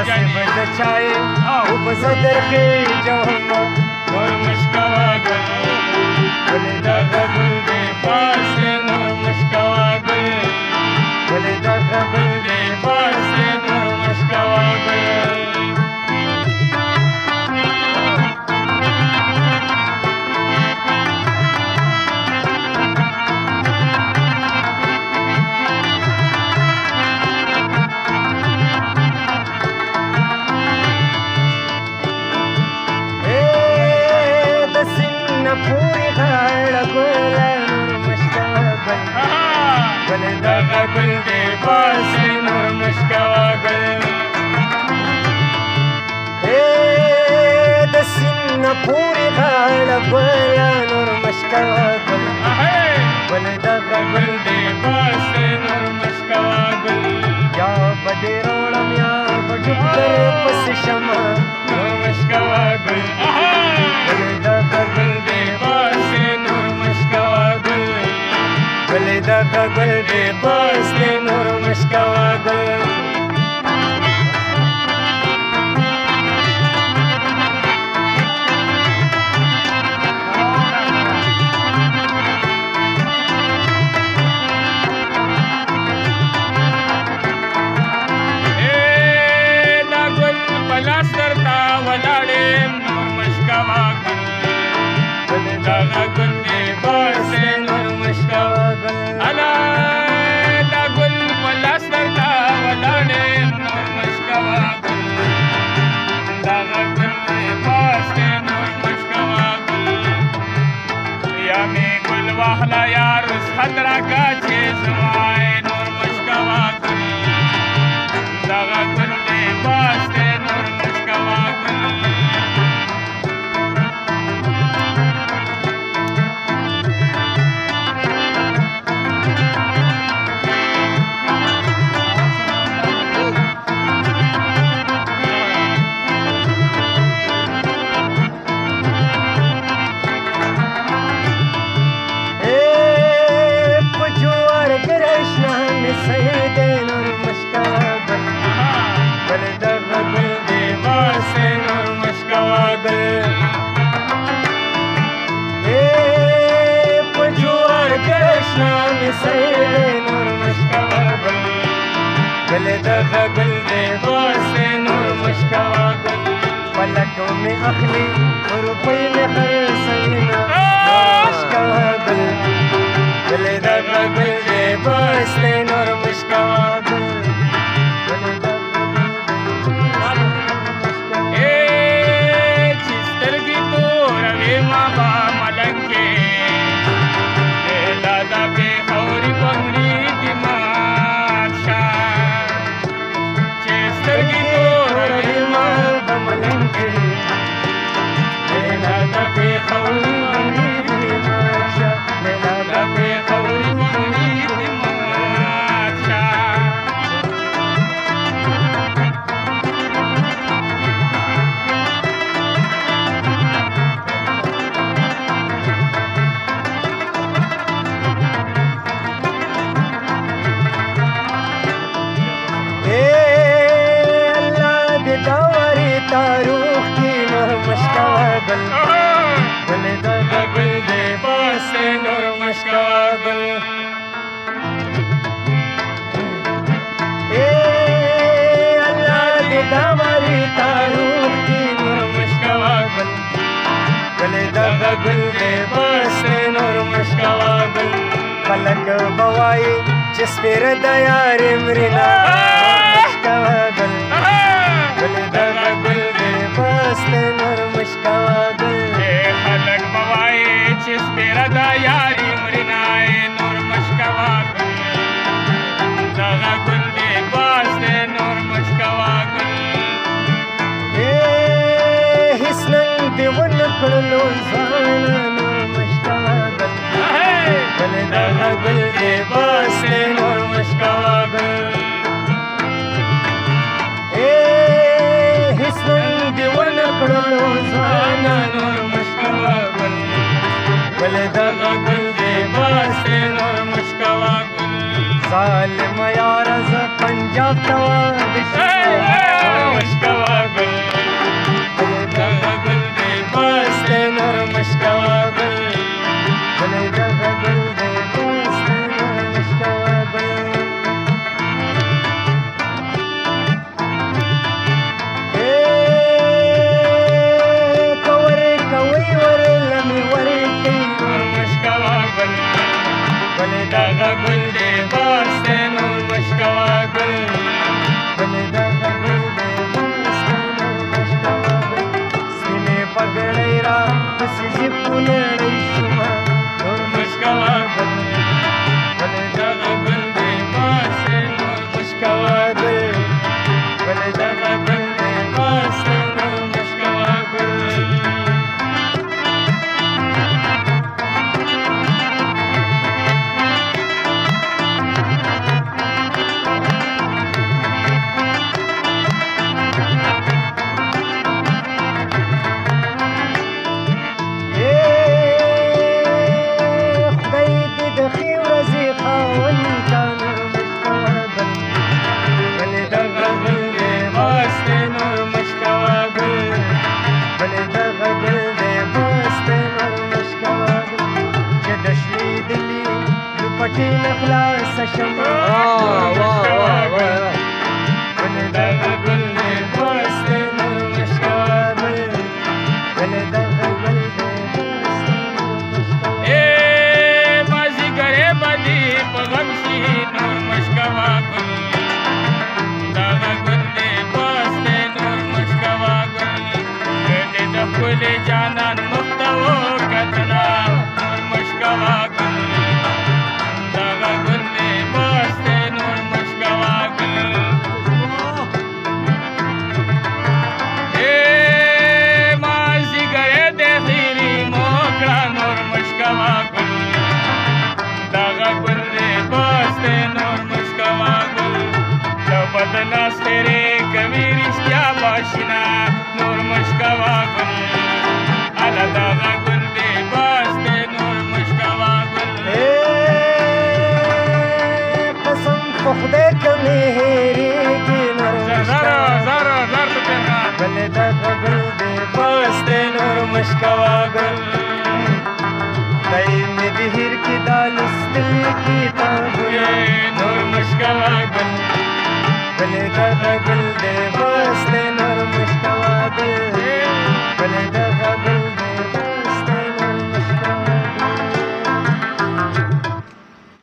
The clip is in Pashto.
بد چای او بزدر خیجم نور مشکوا گل گل دغه گل دې پاس نور مشکوا گل گل دغه گل دې پاس نور مشکوا گل پوری غاړه ګل نور مشکوا گل گل دغه گل دې پاس نور مشکوا گل د سینه پوری غاړه ګل نور مشکوا گل گل دغه گل دې پاس نور مشکوا گل یا بدې روړم یا بډوبر پس شمه نور مشکوا گل گل دغه گل گل دغه گل دې پاس نور مشکوا گل دا گل پلاس درتا ولاړې نور مشکوا گل گل دغه گل دې پاس نور مشکوا انا دا گل پلاس درتا ولاړې نور مشکوا گل دغه گل دې پاس نور مشکوا گل یا می گل واخلا یار رسخت راکا چې زمای نور مشکوا گل دغه گل دې پاس نور مشکوا گل سید نور مشکوا گل گل دغه گل دې پاس نور مشکوا گل په جوار کرشنا می سید نور مشکوا گل گل دغه گل دې پاس نور مشکوا گل پلک می اخلي روپۍ می خرڅینا مشکوا گل گل دغه گل دې پاس نور مشکوا گل گل چې سترګې توروي ما با ملنګې دادا پېښوري بنګړي دې مات شه چې سترګې توروي ما با ملنګې دادا پېښوري بنګړي دې مات شه دادا پېښوري بنګړي دې مات شه تاروخ کی نور مشکوا گل گل دغه گل دې پاس نور مشکوا گل الله دې داوري تاروخ کی نور مشکوا گل گل دغه گل دې پاس نور مشکوا گل خلک بوای چې سپېره د یارې مرینا مشکوا گل گل دغه گل دې پاس نور مشکوا گل خلک بوای چې سپېره د یارې مرینا نور مشکوا گل دغه گل دې پاس نور مشکوا گل هیڅ نن دې ونه کړلو ځان نور مشکوا گل گل دغه گل دې پاس نور مشکوا گل کړلو ځان نور مشکوا گل گل دغه گل دې پاس نور مشکوا گل ظالم یار ز پنجاب ته مشکوا گل بل دغه ګل دی مست نور مشکوا گل پټي خلاص شمه واه بل دغه ګل دی مست نور مشکوا گل بل دغه ګل دی مست نور مشکوا اے مازیګرې باندې په غم شي نور مشکوا ګل دغه ګل دی مست نور مشکوا ګل ګل د خپل جانان مختو کتنا نور مشکوا ګل بدناس تیرے کبھی رشتہ باشنا نور مشکوا گل علا داغا گل دے باستے نور مشکوا گل قسم خخدے کمی ہیری کی نور مشکوا زر تو پینا بل داغا گل دے باستے نور مشکوا گل دائی میں دہیر کی دالستل کی تابویا نور مشکوا گل بل دغه ګل دی مست